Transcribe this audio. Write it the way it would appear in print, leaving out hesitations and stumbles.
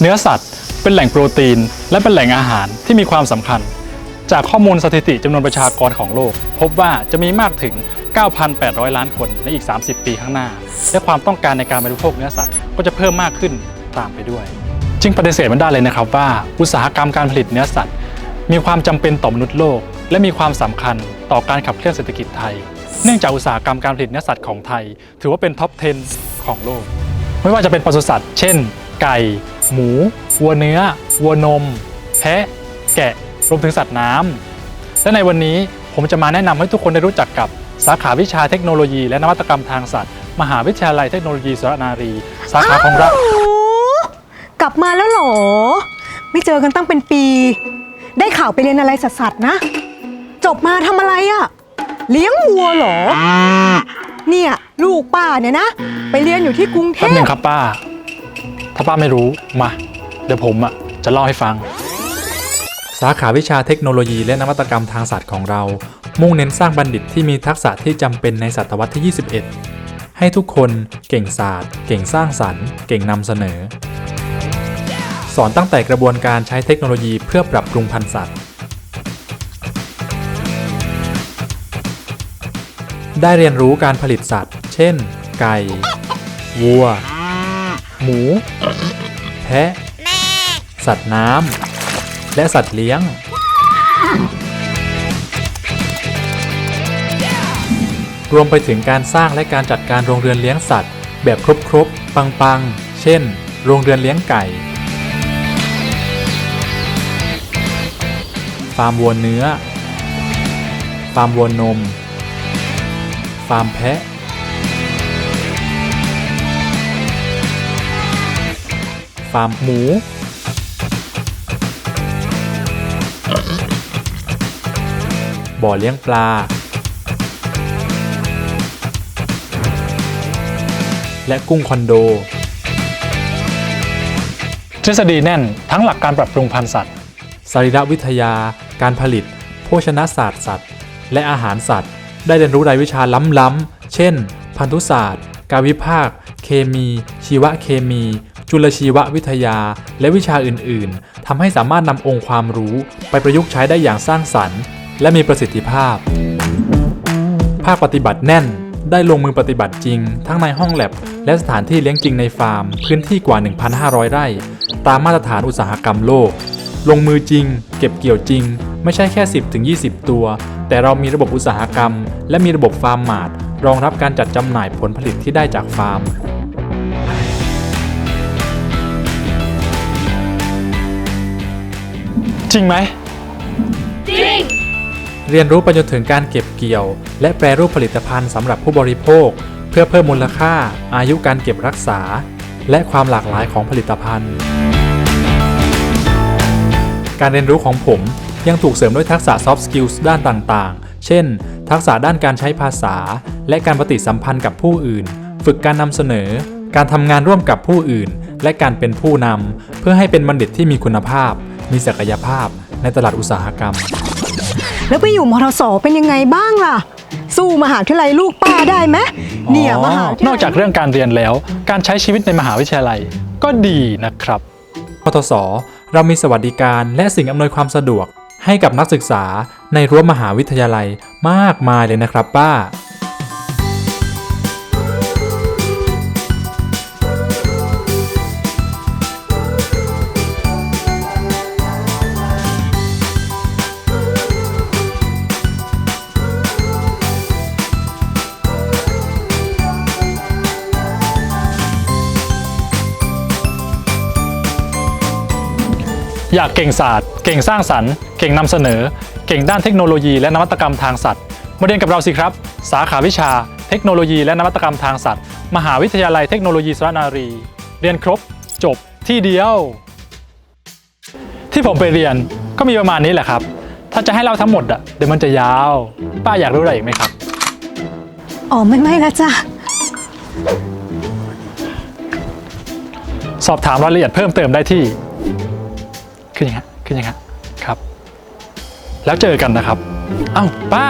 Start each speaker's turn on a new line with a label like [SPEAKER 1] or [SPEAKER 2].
[SPEAKER 1] นื้อสัตว์เป็นแหล่งโปรตีนและเป็นแหล่งอาหารที่มีความสำคัญจากข้อมูลสถิติจำนวนประชากรของโลกพบว่าจะมีมากถึง 9,800 ล้านคนในอีก 30 ปีข้างหน้าและความต้องการในการบริโภคเนื้อสัตว์ก็จะเพิ่มมากขึ้นตามไปด้วยจึงปฏิเสธไม่ได้เลยนะครับว่าอุตสาหกรรมการผลิตเนื้อสัตว์มีความจำเป็นต่อมนุษย์โลกและมีความสำคัญต่อการขับเคลื่อนเศรษฐกิจไทยเนื่องจากอุตสาหกรรมการผลิตเนื้อสัตว์ของไทยถือว่าเป็นท็อป 10 ของโลกไม่ว่าจะเป็นปศุสัตว์เช่นไก่หมูวัวเนื้อวัวนมแพะแกะรวมถึงสัตว์น้ำและในวันนี้ผมจะมาแนะนำให้ทุกคนได้รู้จักกับสาขาวิชาเทคโนโลยีและนวัตกรรมทางสัตว์มหาวิทยาลัยเทคโนโลยีสุรนารีสาขาของเรา
[SPEAKER 2] กลับมาแล้วเหรอไม่เจอกันตั้งเป็นปีได้ข่าวไปเรียนอะไรสัตว์นะจบมาทำอะไรอะเลี้ยงวัวเหรอเนี่ยลูกป้าเนี่ยนะไปเรียนอยู่ที่กรุงเทพ
[SPEAKER 1] แป๊บนึงครับป้าถ้าป้าไม่รู้มาเดี๋ยวผมจะเล่าให้ฟังสาขาวิชาเทคโนโลยีและนวัตกรรมทางสัตว์ของเรามุ่งเน้นสร้างบัณฑิตที่มีทักษะที่จำเป็นในศตวรรษที่ 21ให้ทุกคนเก่งศาสตร์เก่งสร้างสรรค์เก่งนำเสนอสอนตั้งแต่กระบวนการใช้เทคโนโลยีเพื่อปรับปรุงพันธุ์สัตว์ได้เรียนรู้การผลิตสัตว์เช่นไก่วัวหมูแพะสัตว์น้ำและสัตว์เลี้ยงรวมไปถึงการสร้างและการจัดการโรงเรือนเลี้ยงสัตว์แบบครบๆปังๆเช่นโรงเรือนเลี้ยงไก่ฟาร์มวัวเนื้อฟาร์มวัวนมฟาร์มแพะฟาร์มหมูบ่อเลี้ยงปลาและกุ้งคอนโดทฤษฎีแน่นทั้งหลักการปรับปรุงพันธุ์สัตว์สรีรวิทยาการผลิตโภชนาศาสตร์สัตว์และอาหารสัตว์ได้เรียนรู้รายวิชาล้ำๆเช่นพันธุศาสตร์การวิภาคเคมีชีวเคมีจุลชีววิทยาและวิชาอื่นๆทำให้สามารถนำองค์ความรู้ไปประยุกต์ใช้ได้อย่างสร้างสรรค์และมีประสิทธิภาพภาคปฏิบัติแน่นได้ลงมือปฏิบัติจริงทั้งในห้องแลบและสถานที่เลี้ยงจริงในฟาร์มพื้นที่กว่า 1,500 ไร่ตามมาตรฐานอุตสาหกรรมโลกลงมือจริงเก็บเกี่ยวจริงไม่ใช่แค่ 10-20 ตัวแต่เรามีระบบอุตสาหกรรมและมีระบบฟาร์มมาร์ทรองรับการจัดจำหน่ายผลผลิตที่ได้จากฟาร์มจริงไหม
[SPEAKER 3] จริง
[SPEAKER 1] เรียนรู้ไปจนถึงการเก็บเกี่ยวและแปรรูปผลิตภัณฑ์สำหรับผู้บริโภคเพื่อเพิ่มมูลค่าอายุการเก็บรักษาและความหลากหลายของผลิตภัณฑ์การเรียนรู้ของผมยังถูกเสริมด้วยทักษะ soft skills ด้านต่างๆเช่นทักษะด้านการใช้ภาษาและการปฏิสัมพันธ์กับผู้อื่นฝึกการนำเสนอการทำงานร่วมกับผู้อื่นและการเป็นผู้นำเพื่อให้เป็นบัณฑิตที่มีคุณภาพมีศักยภาพในตลาดอุตสาหกรรม
[SPEAKER 2] แล้วไปอยู่มทส.เป็นยังไงบ้างล่ะสู้มหาวิทยาลัยลูกป้าได้ไหมเนี่ยมหาวิทยาลัย
[SPEAKER 1] นอกจากเรื่องการเรียนแล้วการใช้ชีวิตในมหาวิทยาลัยก็ดีนะครับมทส.เรามีสวัสดิการและสิ่งอำนวยความสะดวกให้กับนักศึกษาในรั้วมหาวิทยาลัยมากมายเลยนะครับป้าอยากเก่งศาสตร์เก่งสร้างสรรค์เก่งนำเสนอเก่งด้านเทคโนโลยีและนวัตกรรมทางสัตว์มาเรียนกับเราสิครับสาขาวิชาเทคโนโลยีและนวัตกรรมทางสัตว์มหาวิทยาลัยเทคโนโลยีสุรนารีเรียนครบจบที่เดียวที่ผมไปเรียนก็มีประมาณนี้แหละครับถ้าจะให้เล่าทั้งหมดเดี๋ยวมันจะยาวป้าอยากรู้อะไรอีกไหมครับ
[SPEAKER 2] อ๋อไม่ละจ้ะ
[SPEAKER 1] สอบถามรายละเอียดเพิ่มเติมได้ที่ขึ้นยังครับแล้วเจอกันนะครับเอ้าป้า